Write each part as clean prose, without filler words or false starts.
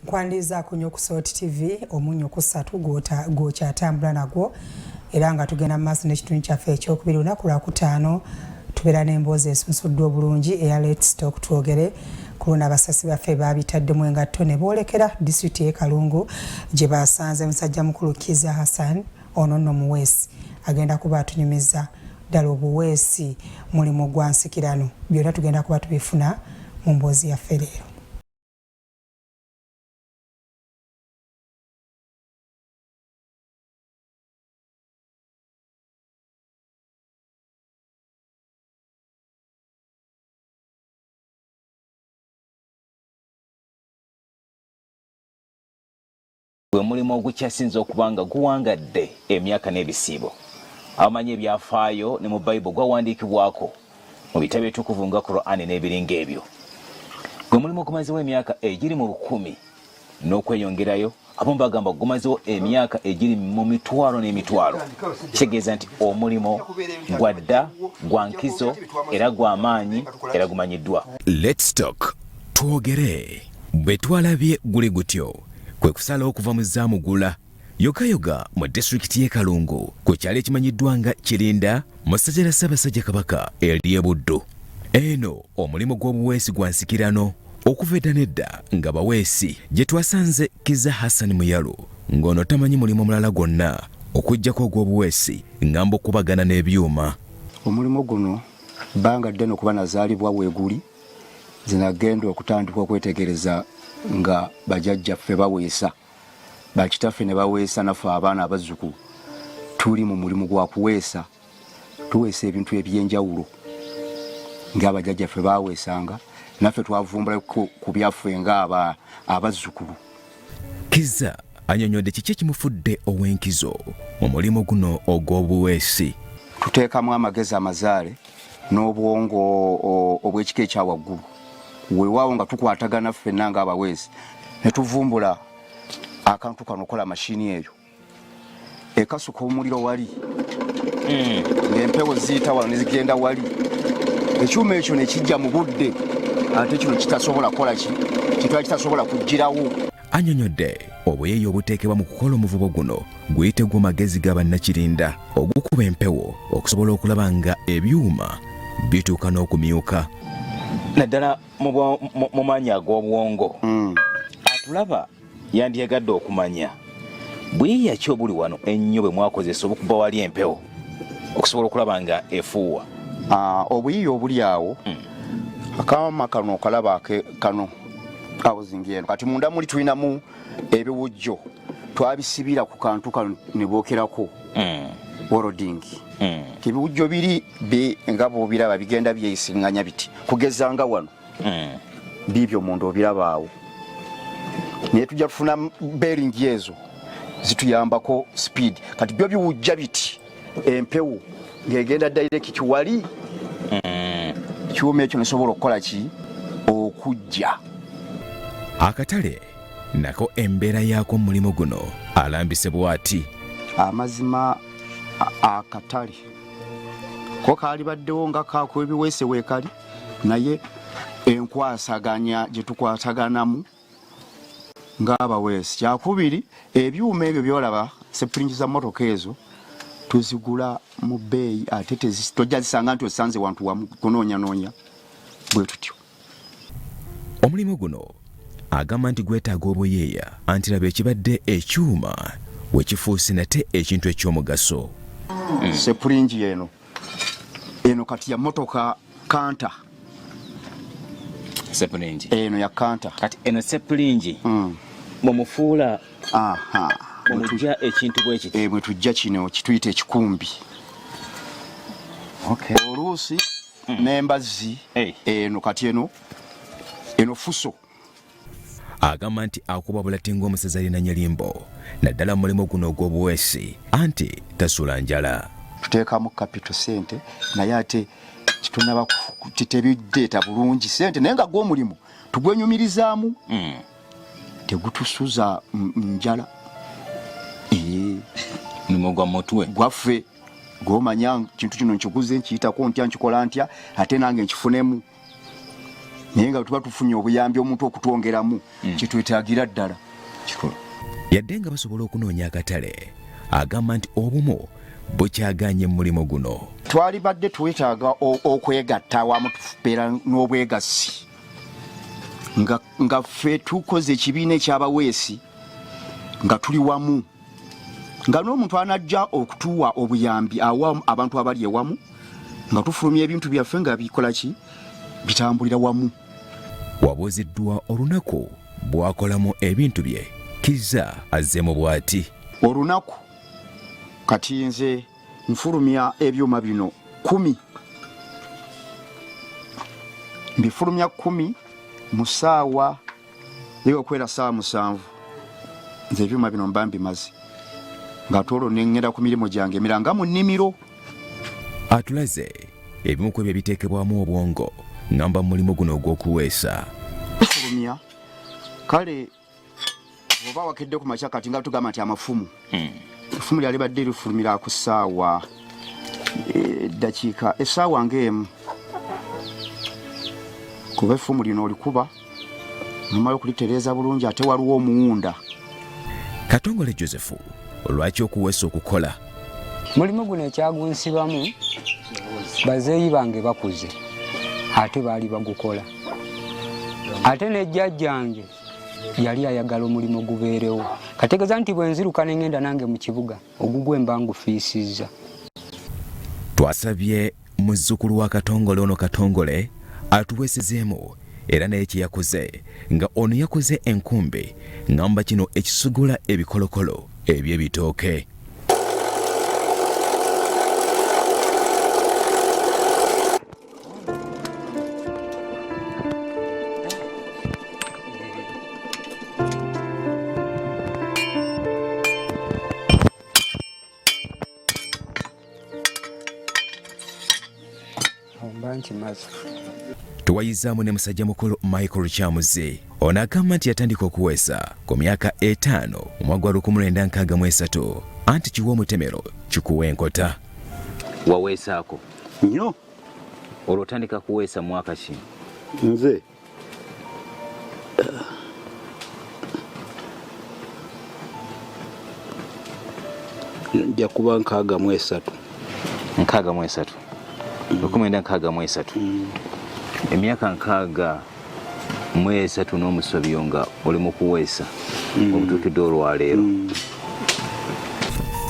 Nkwandiza kunyo ku Salt TV omunyo ku 3 gw'okyatambula nagwo era nga tugenda mu maaso n'ekitundu kyaffe ekyokubiri olunaku lwa kutaano tubeera n'emboozi esunsuddwa obulungi eya Let's Talk Twogere ku luno abasasi baffe baabitaddemu engatto ne boolekera disitulikiti y'e Kalungu gye baasanze musajja mukulu Kiza Hassan ono nno muweesi agenda kuba atunyumiza ddala obuweesi mulimu ogw'ensikirano byonna tugenda kuba tubifuna mu mboozi yaffe leero. Bwe mulimu ogukyasinze okubanga guwangadde emyaka n'ebisiibo abamanyi ebyafaayo ne mu Bayibuli gwawandiikibwako mu bitabo ebitukuvu nga Qur'ani n'ebiringa ebyo. Gwe mulimu ogumazewo emyaka egiri mu 1000 n'okweyongerayo abo bagamba gumazewo emyaka egiri mu mitwalo n'emitwalo. Kitegeeza nti omulimu gwa dda gwa nkizo era gw'amaanyi era gumanyiddwa. Let's Talk Twogere bwe twalabye guli gutyo kwe kusala okuva mu Zaamugula yogayoga mu disitulikiti y'e Kalungu ku kyalo ekimanyiddwa nga Kirinda mu ssaza lya Ssaabasajja Kabaka ery'e Buddu. Eno omulimu gw'obuweesi gwa nsikirano okuva edda n'edda nga baweesi gye twasanze Kiza Hassan Muyalu ng'ono tamanyi mulimu mulala gwonna okuggyako ogw'obuweesi ngamba okubagana n'ebyuma. Omulimu guno bbanga ddene okuba nazaalibwa weeguli zinagenda okutandika okwetegereza nga bajjajjaffe baweesa bakitaffe ne baweesa naffe abaana abazzukulu tuli mu mulimu gwa kuweesa tuweesa ebintu ebyenjawulo ng'abajjajjaffe baweesanga naffe twavumbula ku byaffe nga abazzukulu. Kiza anyonyodde kiki ekimufudde ow'enkizo mu mulimu guno ogw'obuweesi. Tuteekamu amagezi amazaale n'obwongo obw'ekika ekya waggulu weewaawo nga tukwatagana ffenna ng'abaweesi ne tuvumbula akantu kano okola mashini eyo ekasuka omuliro wali ng'empewo ziyita wano ne zigenda wali ekyuma ekyo ne kijja mu budde ate kino kitasobola kukola kitwala kitasobola kugirawo. Anyonyodde obuyeeyi obuteekebwa mu kukola omuvubo guno guyite gw'amagezi g'abannakirinda ogukuba empewo okusobola okulaba nga ebyuma bituuka n'okumyuka. Naddala mu maanyi ag'obwongo atulaba yandyagadde okumanya bweyiya ki obuli wano ennyo bwe mwakozesa obukuba wali empewo okusobola okulaba nga efuuwa. Obuyiiya obuli awo akama kano okalaba kano housing eno kati munda muli tulinamu ebiwujjo twabisibira ku kantu kano ne bookerako welding. Ebiwujjo biri nga bw'obiraba bigenda byeyisinganya biti kugezanga wano biibyo munda obiraba awo naye tujja kufuna bearing ezo zituyambako speed kati byo biwujja biti empewo ng'egenda direct wali ekyuma ekyo nesobola okukola ki okujja. Akatale nako embeera yaako mu mulimu guno alambise bw'ati. Amazima akatale ko kaali baddewo nga kaakwebiweese weekali naye enkwasaganya gye tukwataganamu ng'abaweesi. Kyakubiri ebyuma ebyo byolaba sepulingi za mmotoka ezo tuzigula mu bbeeyi ate tojja zisanga nti osanze wantu wamu kunoonyanoonya bwe tutyo. Omulimu guno agamba nti gwetaaga obuyeeya anti laba ekibadde ekyuma wekifuuse nate ekintu eky'omugaso. Sepulingi eno kati ya motoka kanta. Sepulingi eno ya kanta kati eno sepulingi mumufuula mujja ekintu bwe kiti mwe tujja kino kituyita ekikumbi. Oluusi n'embazzi eno kati eno fuso. Agamba nti akuba bulati ng'omusaza alina nyalimbo naddala mulimu guno ogw'obuweesi anti tasula njala. Tuteekamu capital sente naye ate kitunaba titebiddeeta bulungi sente naye nga gw'omulimu tugwenyumirizaamu tegutusuza njala. Mulimu gwa mutwe gwaffe gw'omanya kintu kino nkiguze nkiyitako ntya nkikola ntya ate nange nkifunemu naye nga tuba tufunye obuyambi omuntu okutwongeramu kyetwetaagira ddala kikola. Yadde nga basobola okunoonya akatale, agamba nti obumu bukyaganye mu mulimu guno. Twali badde twetaaga okwegatta awamu tubeera n'obwegassi nga ffe tukoze ekibiina ekyabaweesi nga tuli wamu, nga n'omuntu anajja okutuwa obuyambi awamu abantu abali ewamu nga tufulumya ebintu byaffe nga bikola ki bitambulira wamu. Wabuuziddwa olunaku bw'akolamu ebintu bye, Kizza azzeemu bw'ati. Olunaku kati nze nfulumya ebyuma bino 10, mbifulumya 10 mu ssaawa y'okwera ssaawa 7. Nze ebyuma bino mba mbimaze ng'ate olwo ne ŋŋenda ku mirimu gyange emiranga mu nnimiro. Atulaze ebimu ku ebyo ebiteekebwamu obwongo ngamba mu mulimu guno ogw'okuweesa. Tufulumya kale oba wakedde ku makya kati nga tugamba nti amafumu efumu lyali badde lifulumira ku ssaawa eddakiika essaawa ng'emu, kuba effumu lino olikuba nomala okulitereeza bulungi ate waliwo omuwunda. Katongole Joseph, lwaki okuweesa okukola? Mulimu guno ekyagunsibamu bazeeyi bange bakuze ate baali bagukola, ate ne jjajjange yali ayagala omulimu gubeerewo. Kategeeza nti bwe nziruka ne ŋŋenda nange mu kibuga ogugwe mba ngufiisizza. Twasabye muzzukulu wa Katongole ono Katongole atuweesezeemu era naye kye yakoze nga ono yakoze enkumbi ngamba kino ekisugula ebikolokolo eby'ebitooke. Tuwayizaamu ne musajja mukulu Michael Kyamuzi. Ono agamba nti yatandika okuweesa ku myaka 5 mu mwaka gwa 1963 anti kiwa omutemero kikuwa enkota. Waweesaako nnyo. Olwotandika kuweesa mwaka ki? Nze nja kuba 63. 63. 1963. Emyaka 63 n'omusobyo nga oli mu kuweesa obutuukidde olwaleero.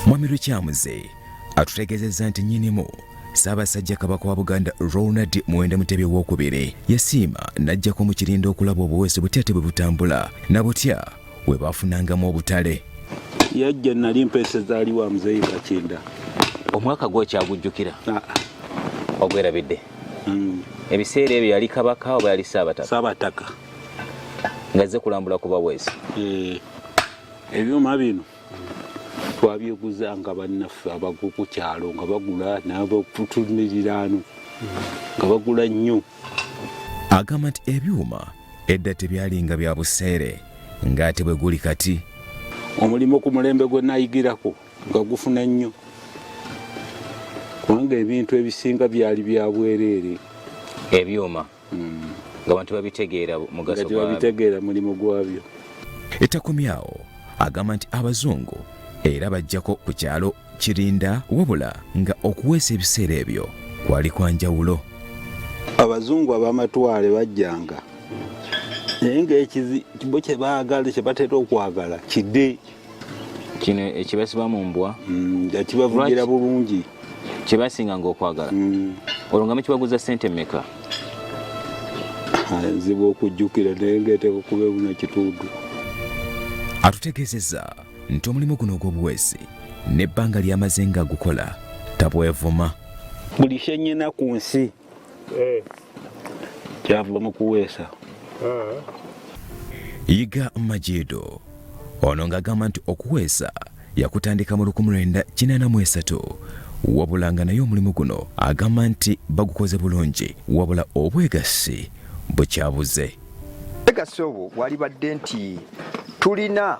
Mwami Kyamuzi atutegeezezza nti nnyinimu Ssaabasajja Kabaka wa Buganda Ronald Muwenda Mutebi II yasiima n'ajjako mu kirinde okulaba obuweesi butya ate bwe butambula na butya we baafunangamu obutale. Yajja nali mpesa zaali wa muzeeyi Kakinda. Omwaka gwe kyagujjukira? Ogwerabidde? Ebiseera ebyo yali Kabaka oba yali Ssaabataka? Ssaabataka. Ngazze kulambula ku baweesi? Ebyuma bino twabyeguzanga bannaffe abaguku kyalo nga bagula n'abakutumiriraano nga bagula nnyo. Agamba nti ebyuma edda tebyalinga bya buseere ng'ate bwe guli kati. Omulimu ku mulembe gwe nayigirako nga gufuna nnyo kubanga ebintu ebisinga byali bya bwereere. Ebyuma nga bantu babitegeera mugaso gwabyo, babitegeera mulimu gwabyo. Etakomyawo agamba nti abazungu era bajjako ku kyalo Kirinda wabula nga okuweesa ebiseera ebyo kwali kwa njawulo. Abazungu ab'amatwale bajjanga naye ng'ekibo kye baagala kye batera okwagala kidde kino ekibasiba mu mbwa ekibavugira bulungi kye basinganga okwagala. Olwo nga mukibaguza ssente mmeka? Nzibu okujjukira naye ng'eteeka okuba ebuna kitundu. Atutegeezezza nti omulimu guno ogw'obuweesi n'ebbanga ly'amaze nga gukola tabwevuma. Buli kyennyina ku nsi kyava mu kuweesa. Yiga Majido ono ng'agamba nti okuweesa yakutandika mu 1983 wabula nga naye omulimu guno agamba nti bagukoze bulungi wabula obwegassi bukyabuze. Obwegassi obwo bwali badde nti tulina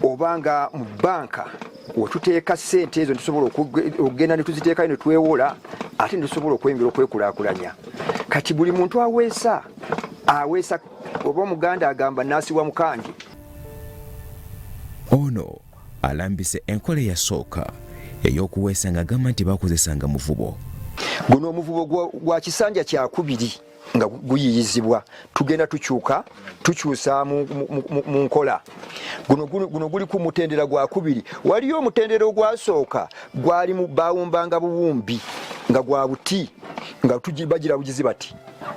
obanga mu banka wetuteeka ssente ezo tusobola okugenda ne tuziteekayo ne twewola ate ne tusobola okweyongera okwekulaakulanya. Kati buli muntu aweesa aweesa oba omuganda agamba naasiwa mukange. ono alambise enkola eyasooka ey'okuweesa ng'agamba nti bakozesanga muvubo. Guno omuvubo gwa kisanja kyakubiri nga guyiyizibwa tugenda tukyusa mu nkola. Guno guli ku mutendera gwa kubiri. Waliyo omutendera ogwasooka gwali bawumbanga buwumbi nga gwa buti nga bagira bugizi bati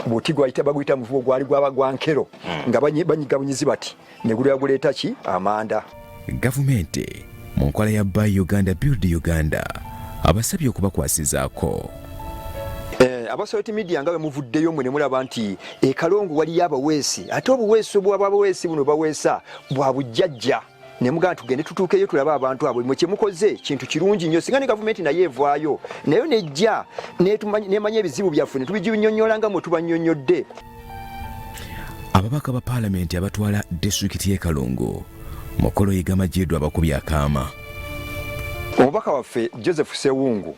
buti gwayita baguyita muvubo gwali gwaba gwa nkero nga banyiga bunyizi bati ne gulya guleeta ki amanda. Gavumenti mu nkola ya Buy Uganda Build Uganda abasabye okubakwasizaako. Abasoleti media nga bwe muvuddeyo mwe ne mulaba nti Kalongo waliyo abaweesi ate obuweesi bw'abaweesi buno baweesa bwa bujjajja ne mugamba tugende tutuukeyo tulaba abantu abo mwe kyemukoze kintu kirungi nnyo singa ne gavumenti naye evaayo nayo nejja nemanya ebizibu byaffe ne tubinyonnyola nga mwe tubannyonnyodde. Ababaka ba Paalamenti abatwala disitulikiti y'e Kalungu mukolo yegamajiddwa abakubi akaama. Omubaka waffe Joseph Sewungu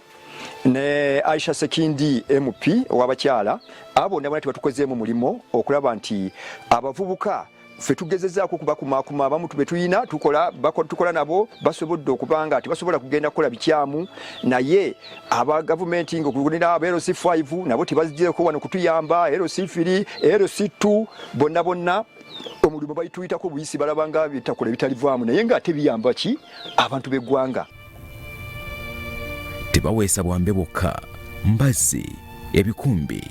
ne Aisha Sekindi MP ow'abakyala abo nabona tibatukozeemu mulimo okulaba nti abavubuka ffe tugezezaako kubakumaakuma abamu tube tuyina tukola nabo basobodde okubanga tibasobola kugenda kukola bikyamu naye aba gavumenti ngaokugunira aba LC5 nabo tibazijeko wano kutuyamba LC3 LC2 bonna omulimu bayituyitako buyisi balabanga bitakola bitalivaamu naye nga tebiyamba ki abantu b'eggwanga. Tebaweesa bwambe bwokka, mbazzi, ebikumbi,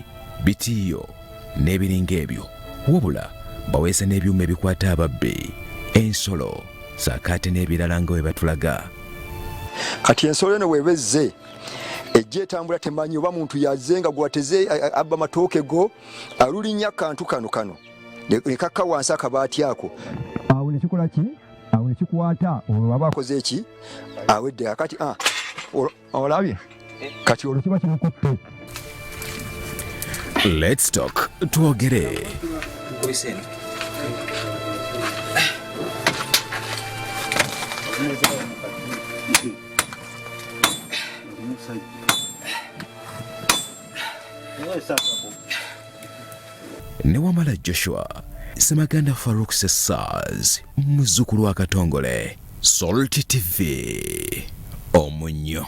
bitiiyo n'ebiringa ebyo wabula baweesa n'ebyuma ebikwata ababbi, ensolo saakaate n'ebirala nga bwe batulaga. Kati ensolo eno weebezze ejja etambula temanyi oba muntu yazze nga gwateze abba matooke go alulinnya kantu kano nekakka wansi akabaati ako awo nekikola ki awo nekikwata olwo baba akoze eki awedde akati olabye kati olwo kiba kimukutte. Let's talk twogere. Newamala Joshua Semaganda Farouk Sessaz muzzukulu wa Katongole. Salt TV Omunyo.